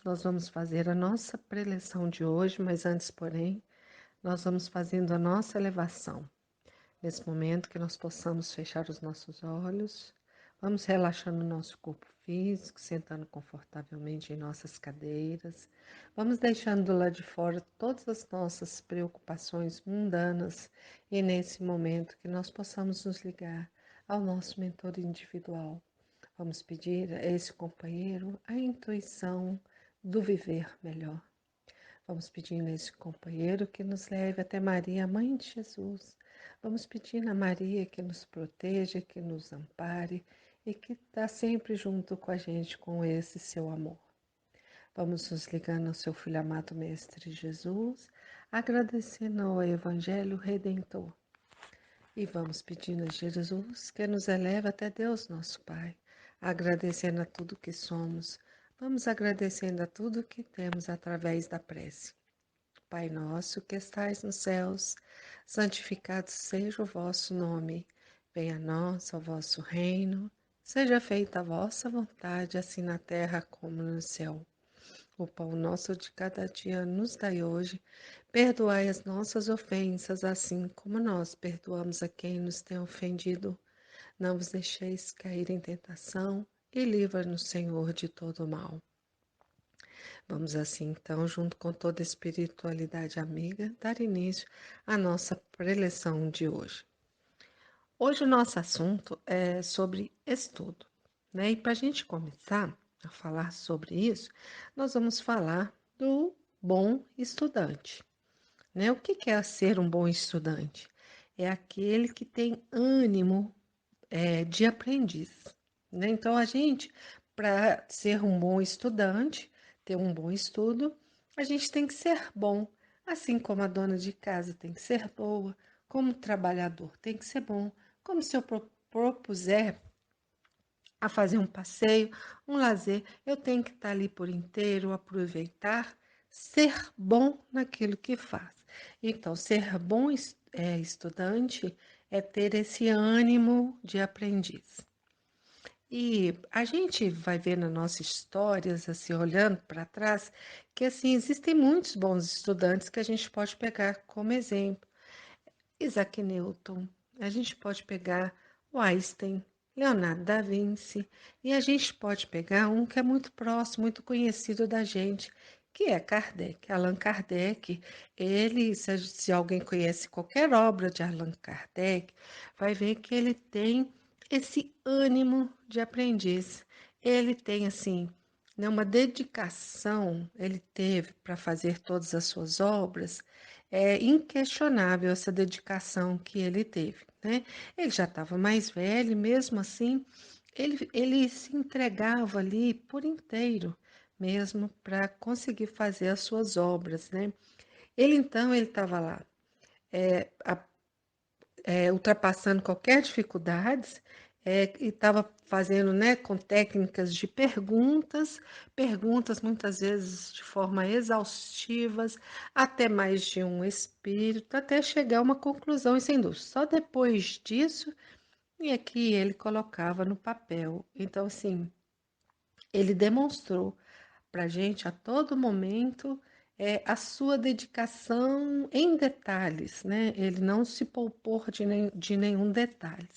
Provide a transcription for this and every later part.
Nós vamos fazer a nossa preleção de hoje, mas antes, porém, nós vamos fazendo a nossa elevação. Nesse momento que nós possamos fechar os nossos olhos, vamos relaxando o nosso corpo físico, sentando confortavelmente em nossas cadeiras. Vamos deixando do lado de fora todas as nossas preocupações mundanas e nesse momento que nós possamos nos ligar ao nosso mentor individual. Vamos pedir a esse companheiro a intuição do viver melhor. Vamos pedindo a esse companheiro que nos leve até Maria, mãe de Jesus. Vamos pedindo a Maria que nos proteja, que nos ampare e que está sempre junto com a gente com esse seu amor. Vamos nos ligando ao seu Filho amado Mestre Jesus, agradecendo ao Evangelho Redentor. E vamos pedindo a Jesus que nos eleve até Deus, nosso Pai, agradecendo a tudo que somos. Vamos agradecendo a tudo que temos através da prece. Pai nosso que estais nos céus, santificado seja o vosso nome. Venha a nós o vosso reino. Seja feita a vossa vontade, assim na terra como no céu. O pão nosso de cada dia nos dai hoje. Perdoai as nossas ofensas, assim como nós perdoamos a quem nos tem ofendido. Não vos deixeis cair em tentação e livra-nos, Senhor, de todo mal. Vamos assim, então, junto com toda a espiritualidade amiga, dar início à nossa preleção de hoje. Hoje o nosso assunto é sobre estudo, né? E para a gente começar a falar sobre isso, nós vamos falar do bom estudante, né? O que é ser um bom estudante? É aquele que tem ânimo de aprendiz, né? Então, a gente, para ser um bom estudante, ter um bom estudo, a gente tem que ser bom, assim como a dona de casa tem que ser boa, como o trabalhador tem que ser bom, como se eu propuser a fazer um passeio, um lazer, eu tenho que estar ali por inteiro, aproveitar, ser bom naquilo que faz. Então, ser bom estudante é ter esse ânimo de aprendiz. E a gente vai ver nas nossas histórias, assim, olhando para trás, que assim existem muitos bons estudantes que a gente pode pegar como exemplo. Isaac Newton, a gente pode pegar o Einstein, Leonardo da Vinci, e a gente pode pegar um que é muito próximo, muito conhecido da gente, que é Kardec. Allan Kardec, ele, se alguém conhece qualquer obra de Allan Kardec, vai ver que ele tem esse ânimo de aprendiz. Ele tem, assim, né, uma dedicação, ele teve para fazer todas as suas obras, é inquestionável essa dedicação que ele teve, né? Ele já estava mais velho, e mesmo assim, ele se entregava ali por inteiro, mesmo para conseguir fazer as suas obras, né? Ele estava lá, ultrapassando qualquer dificuldades, e estava fazendo, né, com técnicas de perguntas muitas vezes de forma exaustivas, até mais de um espírito, até chegar a uma conclusão, e sem dúvida, só depois disso é que ele colocava no papel. Então, assim, ele demonstrou para a gente a todo momento a sua dedicação em detalhes, né? Ele não se poupou de nenhum detalhe.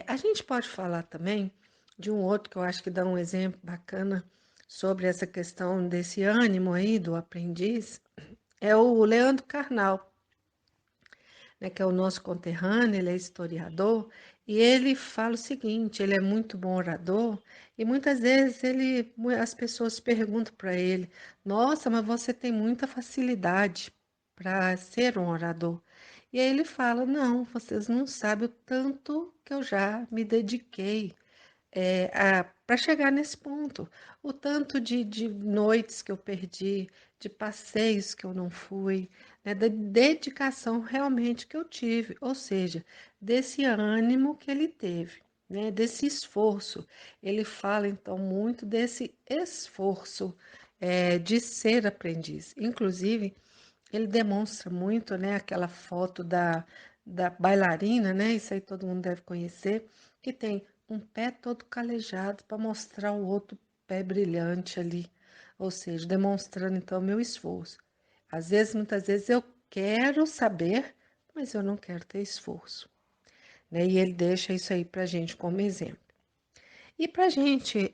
A gente pode falar também de um outro que eu acho que dá um exemplo bacana sobre essa questão desse ânimo aí do aprendiz, é o Leandro Carnal, né, que é o nosso conterrâneo, ele é historiador, e ele fala o seguinte, ele é muito bom orador, e muitas vezes as pessoas perguntam para ele, nossa, mas você tem muita facilidade para ser um orador. E aí ele fala, não, vocês não sabem o tanto que eu já me dediquei para chegar nesse ponto. O tanto de noites que eu perdi, de passeios que eu não fui, né, da dedicação realmente que eu tive, ou seja, desse ânimo que ele teve, né, desse esforço. Ele fala então muito desse esforço de ser aprendiz. Inclusive, ele demonstra muito, né, aquela foto da bailarina, né, isso aí todo mundo deve conhecer, que tem um pé todo calejado para mostrar o outro pé brilhante ali. ou seja, demonstrando então meu esforço. Às vezes, muitas vezes eu quero saber, mas eu não quero ter esforço, né? E ele deixa isso aí para a gente como exemplo. E para a gente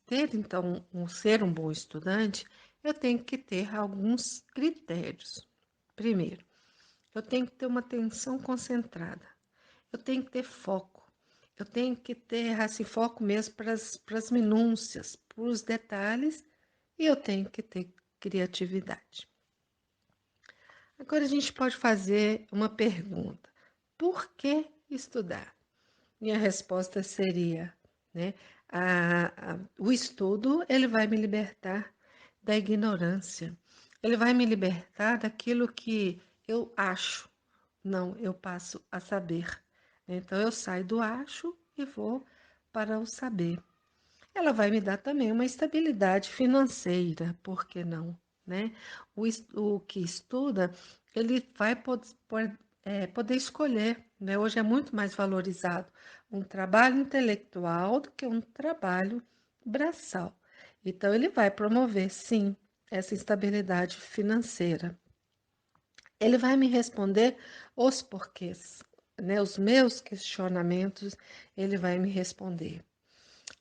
ter, então, ser um bom estudante, eu tenho que ter alguns critérios. Primeiro, eu tenho que ter uma atenção concentrada, eu tenho que ter foco, eu tenho que ter assim, foco mesmo para as minúcias, para os detalhes, e eu tenho que ter criatividade. Agora a gente pode fazer uma pergunta: por que estudar? Minha resposta seria, né, o estudo ele vai me libertar da ignorância, ele vai me libertar daquilo que eu acho, não, eu passo a saber. Então eu saio do acho e vou para o saber. Ela vai me dar também uma estabilidade financeira, por que não, né? O que estuda, ele vai poder escolher, né? Hoje é muito mais valorizado um trabalho intelectual do que um trabalho braçal. Então, ele vai promover, sim, essa estabilidade financeira. Ele vai me responder os porquês, né? Os meus questionamentos, ele vai me responder.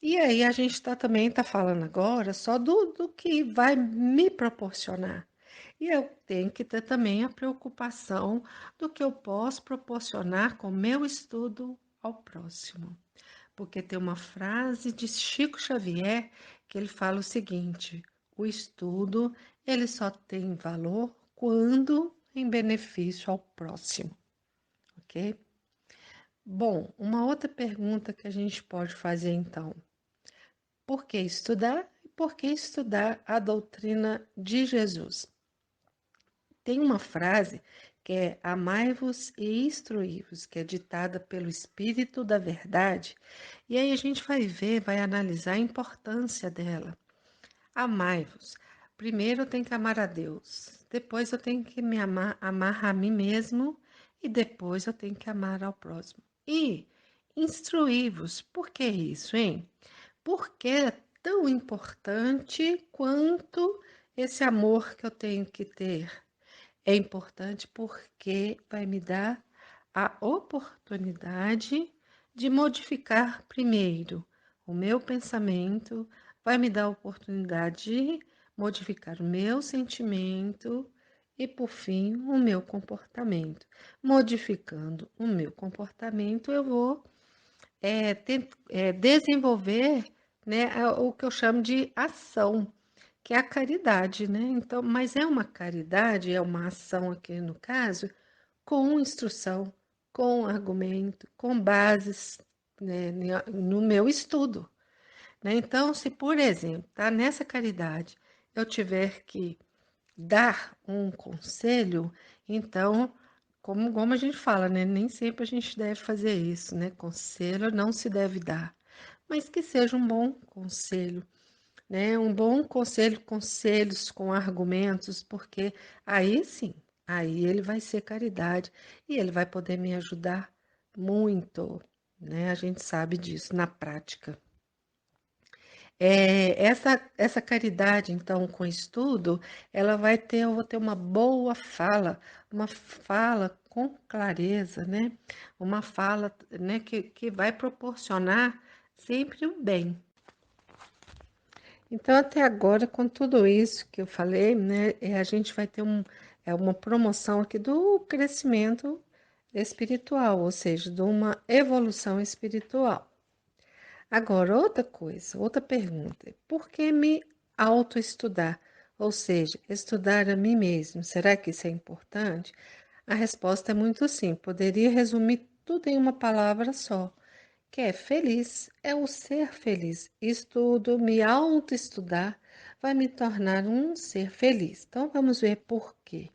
E aí a gente também está falando agora só do que vai me proporcionar. E eu tenho que ter também a preocupação do que eu posso proporcionar com o meu estudo ao próximo. Porque tem uma frase de Chico Xavier que ele fala o seguinte: o estudo ele só tem valor quando em benefício ao próximo, ok? Bom, uma outra pergunta que a gente pode fazer então: por que estudar e por que estudar a doutrina de Jesus? Tem uma frase que é amai-vos e instruí-vos, que é ditada pelo Espírito da Verdade, e aí a gente vai ver, vai analisar a importância dela. Amai-vos. Primeiro eu tenho que amar a Deus, depois eu tenho que me amar a mim mesmo e depois eu tenho que amar ao próximo. E instruí-vos. Por que isso, hein? Porque é tão importante quanto esse amor que eu tenho que ter. É importante porque vai me dar a oportunidade de modificar primeiro o meu pensamento, vai me dar a oportunidade de modificar o meu sentimento e, por fim, o meu comportamento. Modificando o meu comportamento, eu vou desenvolver, né, o que eu chamo de ação, que é a caridade, né? Então, mas é uma caridade, é uma ação aqui no caso, com instrução, com argumento, com bases, né, no meu estudo, né? Então, se por exemplo, tá, nessa caridade eu tiver que dar um conselho, então, como a gente fala, né? Nem sempre a gente deve fazer isso, né? Conselho não se deve dar, mas que seja um bom conselho, né? Um bom conselho, conselhos com argumentos, porque aí sim, aí ele vai ser caridade e ele vai poder me ajudar muito, né? A gente sabe disso na prática. Essa caridade, então, com estudo, eu vou ter uma fala com clareza, né? Uma fala, né, que vai proporcionar sempre o bem. Então, até agora, com tudo isso que eu falei, né, a gente vai ter uma promoção aqui do crescimento espiritual, ou seja, de uma evolução espiritual. Agora, outra coisa, outra pergunta. Por que me autoestudar? Ou seja, estudar a mim mesmo. Será que isso é importante? A resposta é muito simples. Poderia resumir tudo em uma palavra só, que é feliz. É o ser feliz. Estudo, me autoestudar, vai me tornar um ser feliz. Então, vamos ver por quê.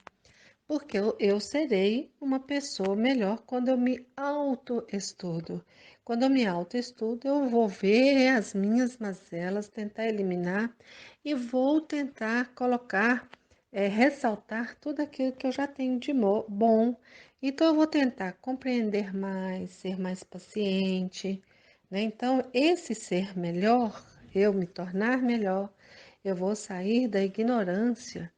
Porque eu serei uma pessoa melhor quando eu me autoestudo. Quando eu me autoestudo, eu vou ver as minhas mazelas, tentar eliminar e vou tentar colocar, ressaltar tudo aquilo que eu já tenho de bom. Então, eu vou tentar compreender mais, ser mais paciente, né? Então, esse ser melhor, eu me tornar melhor, eu vou sair da ignorância.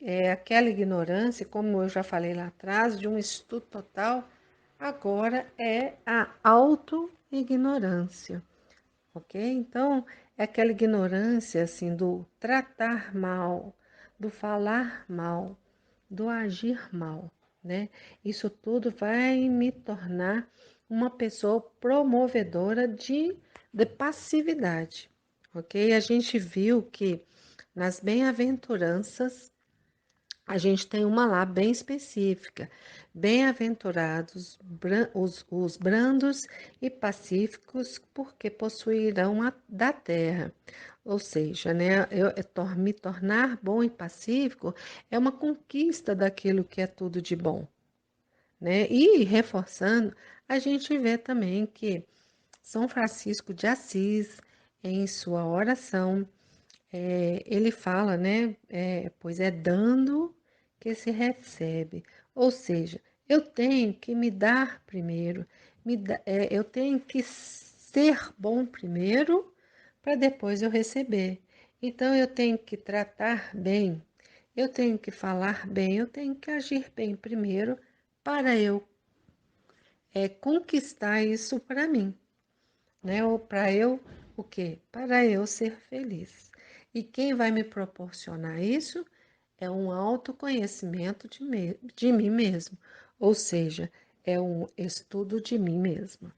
É aquela ignorância, como eu já falei lá atrás, de um estudo total, agora é a auto-ignorância, ok? Então, é aquela ignorância, assim, do tratar mal, do falar mal, do agir mal, né? Isso tudo vai me tornar uma pessoa promovedora de passividade, ok? A gente viu que nas bem-aventuranças, a gente tem uma lá bem específica. Bem-aventurados os brandos e pacíficos, porque possuirão da terra. Ou seja, né, me tornar bom e pacífico é uma conquista daquilo que é tudo de bom, né? E reforçando, a gente vê também que São Francisco de Assis, em sua oração, ele fala, né? Pois é dando que se recebe. Ou seja, eu tenho que me dar primeiro, eu tenho que ser bom primeiro para depois eu receber. Então eu tenho que tratar bem, eu tenho que falar bem, eu tenho que agir bem primeiro para eu conquistar isso para mim, né? Ou para eu, o quê? Para eu ser feliz. E quem vai me proporcionar isso é um autoconhecimento de mim mesmo, ou seja, é um estudo de mim mesma.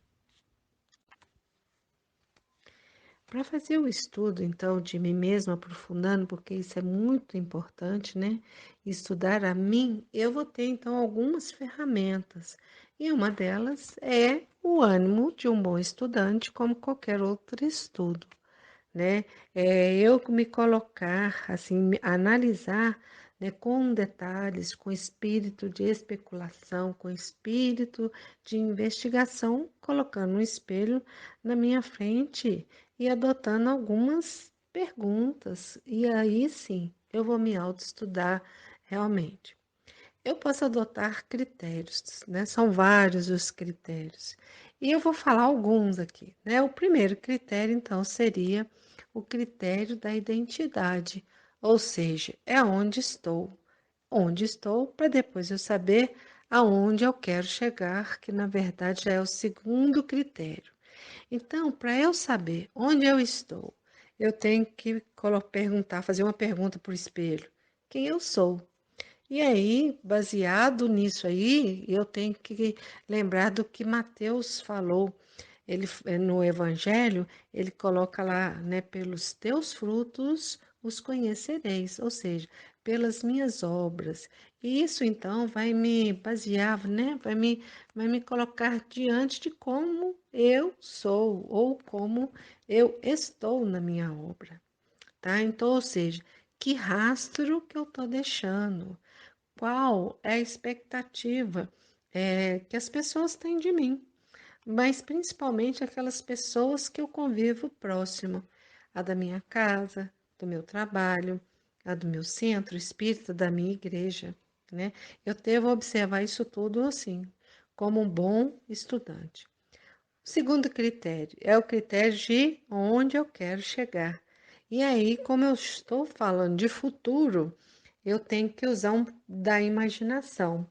Para fazer o estudo, então, de mim mesma, aprofundando, porque isso é muito importante, né? Estudar a mim, eu vou ter, então, algumas ferramentas. E uma delas é o ânimo de um bom estudante, como qualquer outro estudo, né? Eu me colocar, assim, analisar, né, com detalhes, com espírito de especulação, com espírito de investigação, colocando um espelho na minha frente e adotando algumas perguntas. E aí sim, eu vou me autoestudar realmente. Eu posso adotar critérios, né? São vários os critérios. E eu vou falar alguns aqui, né? O primeiro critério, então, seria o critério da identidade, ou seja, é onde estou, para depois eu saber aonde eu quero chegar, que na verdade já é o segundo critério. Então, para eu saber onde eu estou, eu tenho que perguntar, fazer uma pergunta para o espelho: quem eu sou? E aí, baseado nisso aí, eu tenho que lembrar do que Mateus falou. Ele, no Evangelho, ele coloca lá, né, pelos teus frutos os conhecereis, ou seja, pelas minhas obras. E isso, então, vai me basear, né, vai me colocar diante de como eu sou ou como eu estou na minha obra, tá? Então, ou seja, que rastro que eu estou deixando? Qual é a expectativa que as pessoas têm de mim, mas principalmente aquelas pessoas que eu convivo próximo, a da minha casa, do meu trabalho, a do meu centro espírita, da minha igreja, né? Eu devo observar isso tudo assim, como um bom estudante. O segundo critério é o critério de onde eu quero chegar. E aí, como eu estou falando de futuro, eu tenho que usar da imaginação,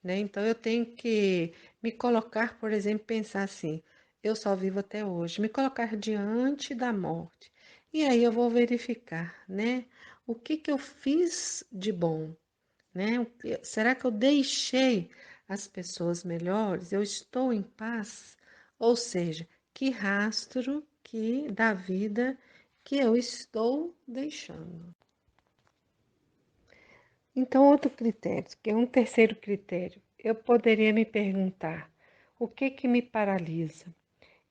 né? Então, eu tenho que me colocar, por exemplo, pensar assim: eu só vivo até hoje, me colocar diante da morte. E aí eu vou verificar, né? O que que eu fiz de bom, né? Será que eu deixei as pessoas melhores? Eu estou em paz? Ou seja, que rastro que da vida que eu estou deixando? Então, outro critério, que é um terceiro critério, eu poderia me perguntar: o que que me paralisa?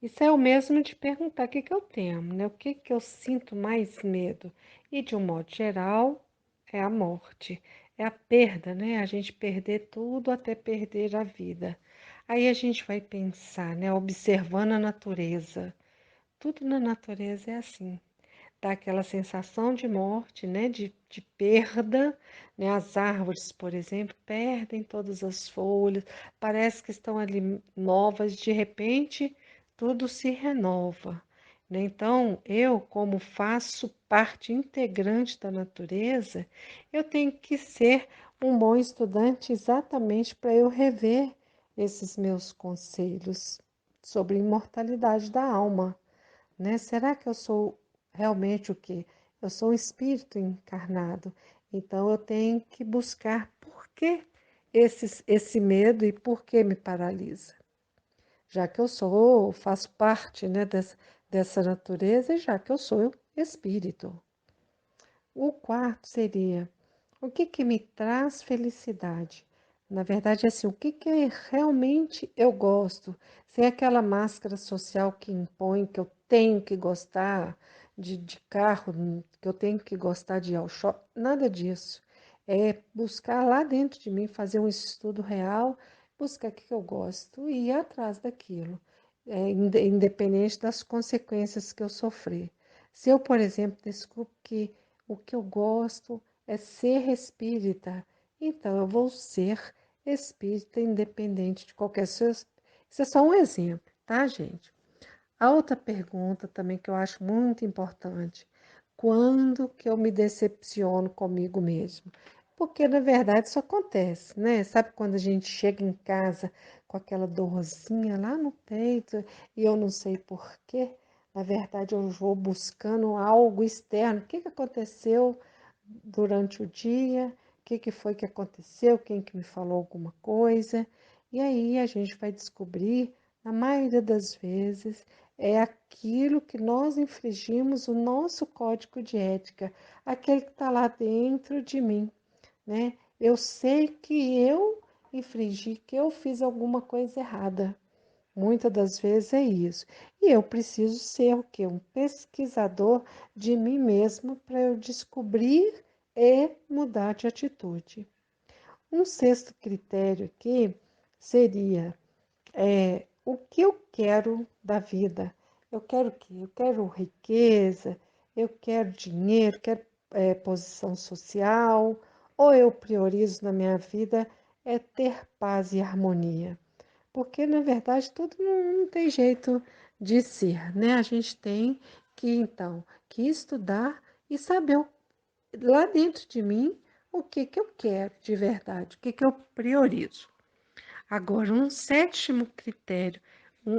Isso é o mesmo de perguntar o que que eu temo, né? O que que eu sinto mais medo? E de um modo geral, é a morte, é a perda, né? A gente perder tudo até perder a vida. Aí a gente vai pensar, né? Observando a natureza. Tudo na natureza é assim, dá aquela sensação de morte, né, de perda, né? As árvores, por exemplo, perdem todas as folhas, parece que estão ali novas, de repente tudo se renova. né? Então, eu, como faço parte integrante da natureza, eu tenho que ser um bom estudante exatamente para eu rever esses meus conselhos sobre imortalidade da alma, né? Será que eu sou realmente o quê? Eu sou um espírito encarnado, então eu tenho que buscar por que esse medo e por que me paralisa. Já que eu sou, faço parte, né, dessa natureza e já que eu sou espírito. O quarto seria o que que me traz felicidade? Na verdade, assim, o que que realmente eu gosto? Sem aquela máscara social que impõe que eu tenho que gostar de carro, que eu tenho que gostar de ir ao shopping, nada disso. É buscar lá dentro de mim, fazer um estudo real, buscar o que eu gosto e ir atrás daquilo, independente das consequências que eu sofrer. Se eu, por exemplo, descubro que o que eu gosto é ser espírita, então eu vou ser espírita independente de qualquer coisa. Isso é só um exemplo, tá, gente? A outra pergunta também que eu acho muito importante: quando que eu me decepciono comigo mesmo? Porque na verdade isso acontece, né? Sabe quando a gente chega em casa com aquela dorzinha lá no peito e eu não sei por quê? Na verdade eu vou buscando algo externo. O que que aconteceu durante o dia? O que que foi que aconteceu? Quem que me falou alguma coisa? E aí a gente vai descobrir, na maioria das vezes, é aquilo que nós infringimos o nosso código de ética, aquele que está lá dentro de mim, né? Eu sei que eu infringi, que eu fiz alguma coisa errada. Muitas das vezes é isso. E eu preciso ser o quê? Um pesquisador de mim mesmo para eu descobrir e mudar de atitude. Um sexto critério aqui seria o que eu quero da vida. Eu quero o quê? Eu quero riqueza, eu quero dinheiro, quero posição social, ou eu priorizo na minha vida ter paz e harmonia. Porque, na verdade, tudo não tem jeito de ser, né? A gente tem que, então, que estudar e saber lá dentro de mim o que que eu quero de verdade, o que que eu priorizo. Agora, um sétimo critério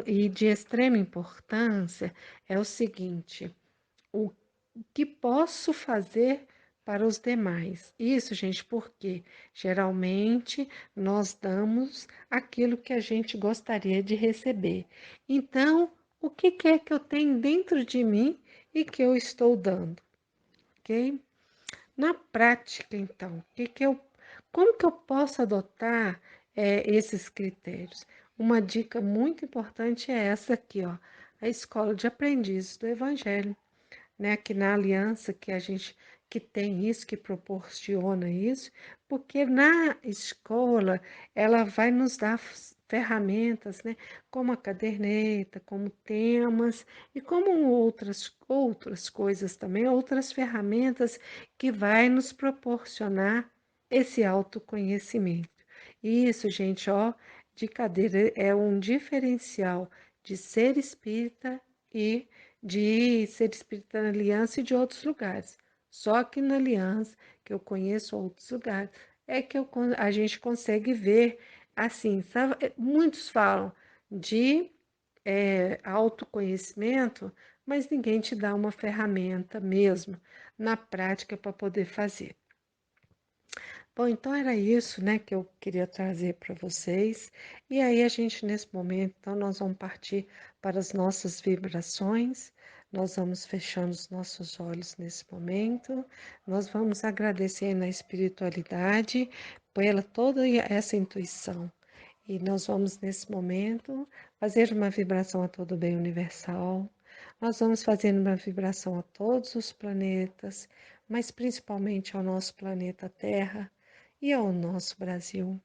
e de extrema importância é o seguinte: o que posso fazer para os demais? Isso, gente, porque geralmente nós damos aquilo que a gente gostaria de receber. Então, o que é que eu tenho dentro de mim e que eu estou dando, ok? Na prática, então, como que eu posso adotar esses critérios? Uma dica muito importante é essa aqui, ó, a Escola de Aprendizes do Evangelho, né? Aqui na aliança que a gente que tem isso, que proporciona isso, porque na escola ela vai nos dar ferramentas, né? Como a caderneta, como temas e como outras coisas também, outras ferramentas que vai nos proporcionar esse autoconhecimento. Isso, gente, ó, de cadeira é um diferencial de ser espírita e de ser espírita na Aliança e de outros lugares. Só que na Aliança, que eu conheço outros lugares, é que a gente consegue ver assim, sabe? Muitos falam de autoconhecimento, mas ninguém te dá uma ferramenta mesmo na prática para poder fazer. Bom, então era isso, né, que eu queria trazer para vocês. E aí a gente nesse momento, então nós vamos partir para as nossas vibrações. Nós vamos fechando os nossos olhos nesse momento. Nós vamos agradecer na espiritualidade pela toda essa intuição. E nós vamos nesse momento fazer uma vibração a todo o bem universal. Nós vamos fazer uma vibração a todos os planetas, mas principalmente ao nosso planeta Terra e ao nosso Brasil.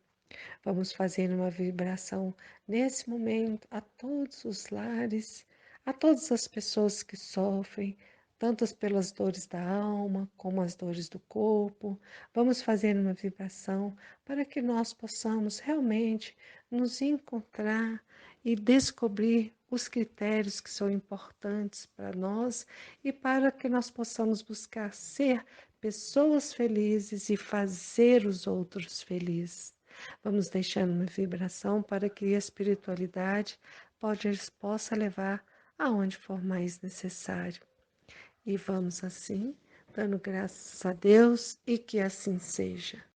Vamos fazer uma vibração nesse momento a todos os lares, a todas as pessoas que sofrem, tanto pelas dores da alma como as dores do corpo. Vamos fazer uma vibração para que nós possamos realmente nos encontrar e descobrir os critérios que são importantes para nós e para que nós possamos buscar ser pessoas felizes e fazer os outros felizes. Vamos deixando uma vibração para que a espiritualidade possa levar aonde for mais necessário. E vamos assim, dando graças a Deus e que assim seja.